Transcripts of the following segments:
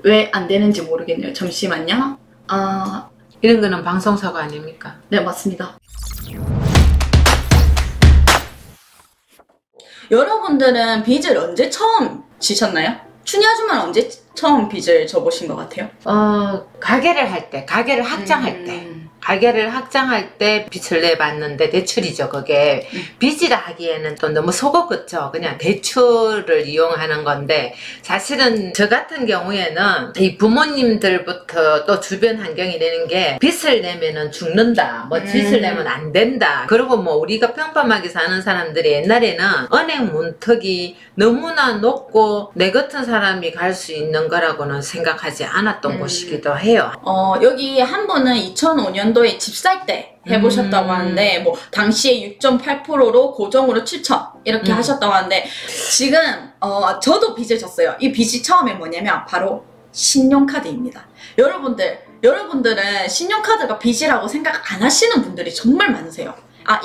왜 안 되는지 모르겠네요. 잠시만요. 이런 거는 방송사고 아닙니까? 네, 맞습니다. 여러분들은 빚을 언제 처음 지셨나요? 춘희 아줌마는 언제 처음 빚을 져보신 것 같아요? 가게를 할 때, 가게를 확장할 때. 가게를 확장할 때 빚을 내봤는데 대출이죠. 그게 빚이라 하기에는 또 너무 속어 그쵸. 그냥 대출을 이용하는 건데 사실은 저 같은 경우에는 이 부모님들부터 또 주변 환경이 되는 게 빚을 내면은 죽는다. 뭐 빚을 내면 안 된다. 그리고 뭐 우리가 평범하게 사는 사람들이 옛날에는 은행 문턱이 너무나 높고 내 같은 사람이 갈 수 있는 거라고는 생각하지 않았던 곳이기도 해요. 여기 한 분은 2005년도에 집 살 때 해보셨다고 하는데 뭐 당시에 6.8%로 고정으로 7천 이렇게 하셨다고 하는데 지금 저도 빚을 졌어요. 이 빚이 처음에 뭐냐면 바로 신용카드입니다. 여러분들은 신용카드가 빚이라고 생각 안 하시는 분들이 정말 많으세요.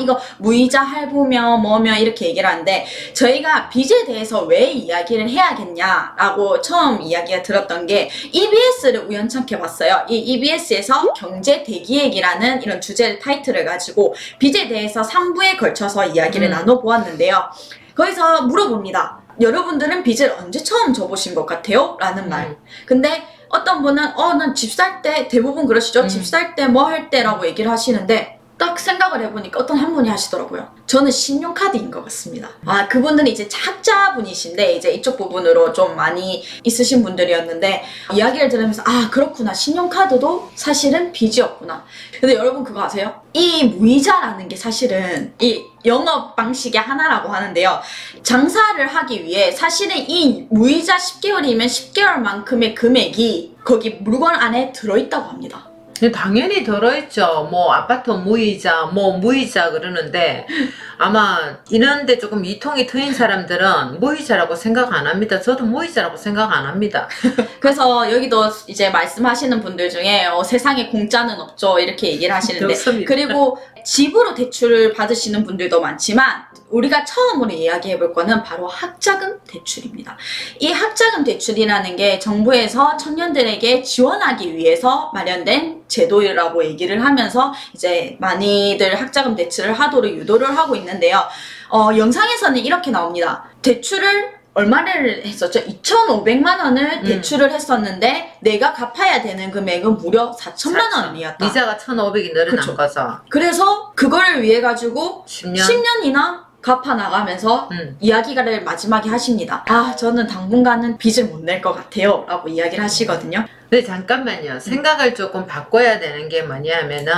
이거 무이자 할부며 뭐며 이렇게 얘기를 하는데 저희가 빚에 대해서 왜 이야기를 해야겠냐라고 처음 이야기가 들었던 게 EBS를 우연찮게 봤어요. 이 EBS에서 경제 대기획이라는 이런 주제를 타이틀을 가지고 빚에 대해서 3부에 걸쳐서 이야기를 나눠보았는데요. 거기서 물어봅니다. 여러분들은 빚을 언제 처음 져보신 것 같아요? 라는 말. 근데 어떤 분은 난 집 살 때 대부분 그러시죠? 집 살 때 뭐 할 때라고 얘기를 하시는데 딱 생각을 해보니까 어떤 한 분이 하시더라고요. 저는 신용카드인 것 같습니다. 그분들은 이제 학자분이신데 이제 이쪽 부분으로 좀 많이 있으신 분들이었는데 이야기를 들으면서 그렇구나. 신용카드도 사실은 빚이었구나. 근데 여러분 그거 아세요? 이 무이자라는 게 사실은 이 영업 방식의 하나라고 하는데요. 장사를 하기 위해 사실은 이 무이자 10개월이면 10개월만큼의 금액이 거기 물건 안에 들어있다고 합니다. 당연히 들어있죠. 뭐 아파트 무이자 뭐 무이자 그러는데 아마 이런데 조금 이통이 트인 사람들은 무이자라고 생각 안 합니다. 저도 무이자라고 생각 안 합니다. 그래서 여기도 이제 말씀하시는 분들 중에 세상에 공짜는 없죠 이렇게 얘기를 하시는데 없습니다. 그리고 집으로 대출을 받으시는 분들도 많지만 우리가 처음으로 이야기해 볼 거는 바로 학자금 대출입니다. 이 학자금 대출이라는 게 정부에서 청년들에게 지원하기 위해서 마련된 제도라고 얘기를 하면서 이제 많이들 학자금 대출을 하도록 유도를 하고 있는데요. 영상에서는 이렇게 나옵니다. 대출을 얼마를 했었죠? 2,500만 원을 대출을 했었는데 내가 갚아야 되는 금액은 무려 4천만 원이었다. 이자가 1,500이 늘어난 거죠. 그래서 그거를 위해 가지고 10년? 10년이나 갚아 나가면서 이야기를 마지막에 하십니다. 저는 당분간은 빚을 못 낼 것 같아요 라고 이야기를 하시거든요. 근데 잠깐만요. 생각을 조금 바꿔야 되는 게 뭐냐면은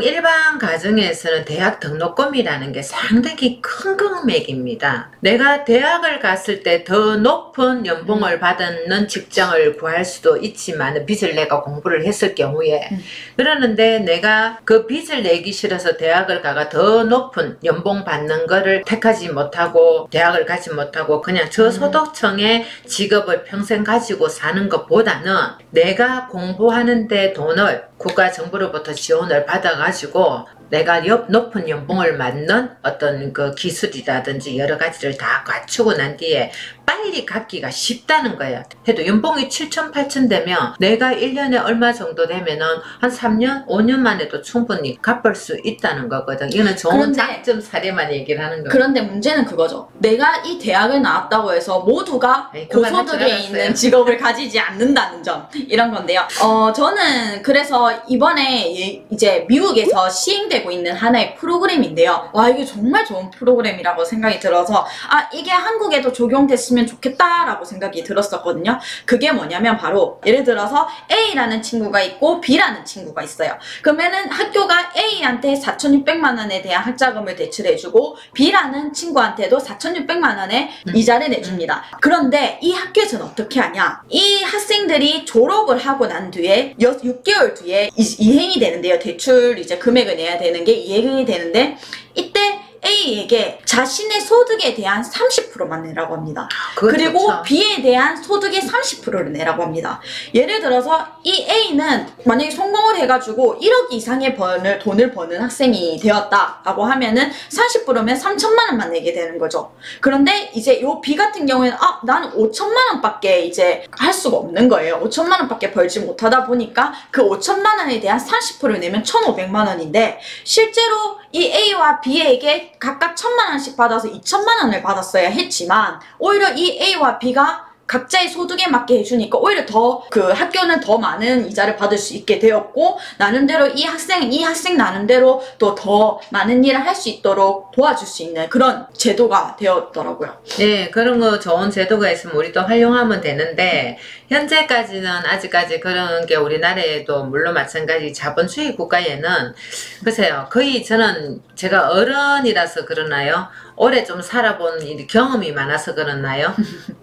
일반 가정에서는 대학 등록금이라는 게 상당히 큰 금액입니다. 내가 대학을 갔을 때 더 높은 연봉을 받는 직장을 구할 수도 있지만 빚을 내가 공부를 했을 경우에 그러는데 내가 그 빚을 내기 싫어서 대학을 가가 더 높은 연봉 받는 거를 택하지 못하고 대학을 가지 못하고 그냥 저소득층의 직업을 평생 가지고 사는 것보다는 내가 공부하는데 돈을 국가 정부로부터 지원을 받아가지고 내가 높은 연봉을 맞는 어떤 그 기술이라든지 여러 가지를 다 갖추고 난 뒤에 빨리 갖기가 쉽다는 거예요. 해도 연봉이 7천, 8천 되면 내가 1년에 얼마 정도 되면은 한 3년, 5년 만에도 충분히 갚을 수 있다는 거거든. 이거는 좋은 장점 사례만 얘기를 하는 거예요. 그런데 문제는 그거죠. 내가 이 대학을 나왔다고 해서 모두가 고소득에 있는 직업을 가지지 않는다는 점. 이런 건데요. 저는 그래서 이번에 이제 미국에서 시행되고 있는 하나의 프로그램인데요. 이게 정말 좋은 프로그램이라고 생각이 들어서 이게 한국에도 적용됐으면 좋겠다라고 생각이 들었었거든요. 그게 뭐냐면 바로 예를 들어서 A라는 친구가 있고 B라는 친구가 있어요. 그러면은 학교가 A한테 4,600만 원에 대한 학자금을 대출해주고 B라는 친구한테도 4,600만 원의 이자를 내줍니다. 그런데 이 학교에서는 어떻게 하냐? 이 학생들이 졸업을 하고 난 뒤에 6개월 뒤에 이행이 되는데요. 대출 이제 금액을 내야 되는 게 이행이 되는데 이때 A에게 자신의 소득에 대한 30%만 내라고 합니다. 그리고 좋죠. B에 대한 소득의 30%를 내라고 합니다. 예를 들어서 이 A는 만약에 성공을 해가지고 1억 이상의 돈을 버는 학생이 되었다라고 하면은 30%면 3천만 원만 내게 되는 거죠. 그런데 이제 요 B 같은 경우에는 나는 5천만 원밖에 이제 할 수가 없는 거예요. 5천만 원밖에 벌지 못하다 보니까 그 5천만 원에 대한 30%를 내면 1,500만 원인데 실제로 이 A와 B에게 각각 1,000만 원씩 받아서 2천만 원을 받았어야 했지만 오히려 이 A와 B가 각자의 소득에 맞게 해주니까 오히려 더 그 학교는 더 많은 이자를 받을 수 있게 되었고 나름대로 이 학생 나름대로 또 더 많은 일을 할 수 있도록 도와줄 수 있는 그런 제도가 되었더라고요. 네, 그런 거 좋은 제도가 있으면 우리도 활용하면 되는데 현재까지는 아직까지 그런 게 우리나라에도 물론 마찬가지 자본주의 국가에는 글쎄요, 거의 제가 어른이라서 그러나요? 오래 좀 살아본 경험이 많아서 그렇나요?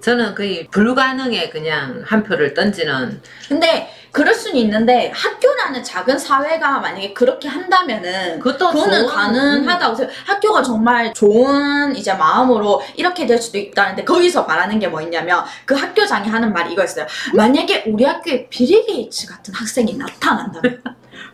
저는 거의 불가능에 그냥 한 표를 던지는. 근데 그럴 수는 있는데 학교라는 작은 사회가 만약에 그렇게 한다면은 그거는 가능하다고 생각해요. 학교가 정말 좋은 이제 마음으로 이렇게 될 수도 있다는데 거기서 말하는 게 뭐였냐면 그 학교장이 하는 말이 이거였어요. 만약에 우리 학교에 빌 게이츠 같은 학생이 나타난다면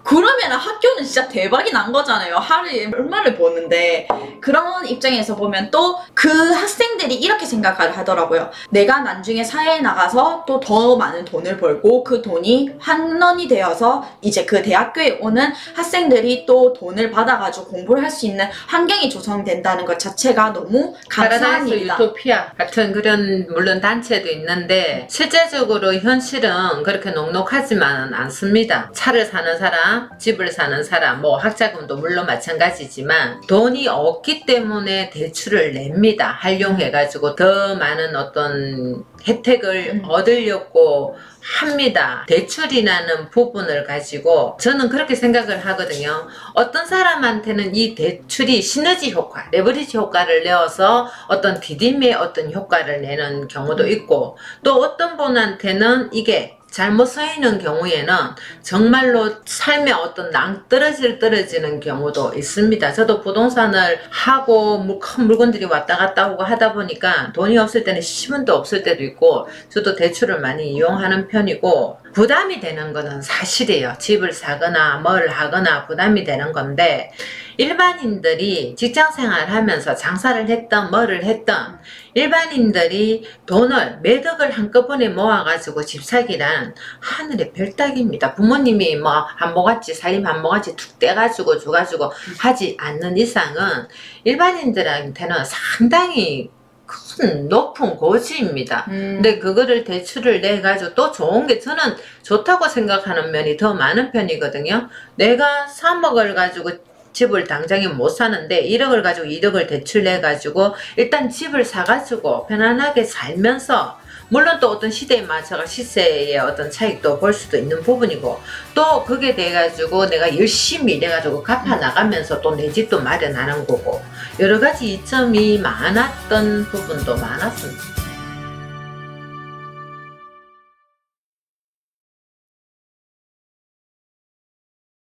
그러면 학교는 진짜 대박이 난 거잖아요. 하루에 얼마를 버는데. 그런 입장에서 보면 또 그 학생들이 이렇게 생각을 하더라고요. 내가 나중에 사회에 나가서 또 더 많은 돈을 벌고 그 돈이 환원이 되어서 이제 그 대학교에 오는 학생들이 또 돈을 받아가지고 공부를 할 수 있는 환경이 조성된다는 것 자체가 너무 감사한 일이다. 유토피아 같은 그런 물론 단체도 있는데 실제적으로 현실은 그렇게 녹록하지만은 않습니다. 차를 사는 사람, 집을 사는 사람, 뭐 학자금도 물론 마찬가지지만 돈이 없기 때문에 대출을 냅니다. 활용해가지고 더 많은 어떤 혜택을 얻으려고 합니다. 대출이라는 부분을 가지고 저는 그렇게 생각을 하거든요. 어떤 사람한테는 이 대출이 시너지 효과, 레버리지 효과를 내어서 어떤 디딤의 어떤 효과를 내는 경우도 있고 또 어떤 분한테는 이게 잘못 쓰이는 경우에는 정말로 삶의 어떤 떨어지는 경우도 있습니다. 저도 부동산을 하고 큰 물건들이 왔다 갔다 하고 하다 보니까 돈이 없을 때는 10원도 없을 때도 있고 저도 대출을 많이 이용하는 편이고 부담이 되는 거는 사실이에요. 집을 사거나 뭘 하거나 부담이 되는 건데 일반인들이 직장생활 하면서 장사를 했던 뭐를 했던 일반인들이 돈을 매덕을 한꺼번에 모아가지고 집 사기란 하늘의 별따기입니다. 부모님이 뭐 한모같이 살림 한모같이 툭 떼가지고 줘가지고 하지 않는 이상은 일반인들한테는 상당히 큰 높은 고지입니다. 근데 그거를 대출을 내가지고 또 좋은 게 저는 좋다고 생각하는 면이 더 많은 편이거든요. 내가 3억을 가지고 집을 당장에 못 사는데 1억을 가지고 2억을 대출 내가지고 일단 집을 사가지고 편안하게 살면서 물론 또 어떤 시대에 맞춰가 시세의 어떤 차익도 볼 수도 있는 부분이고 또 그게 돼가지고 내가 열심히 일해가지고 갚아 나가면서 또 내 집도 마련하는 거고 여러 가지 이점이 많았던 부분도 많았습니다.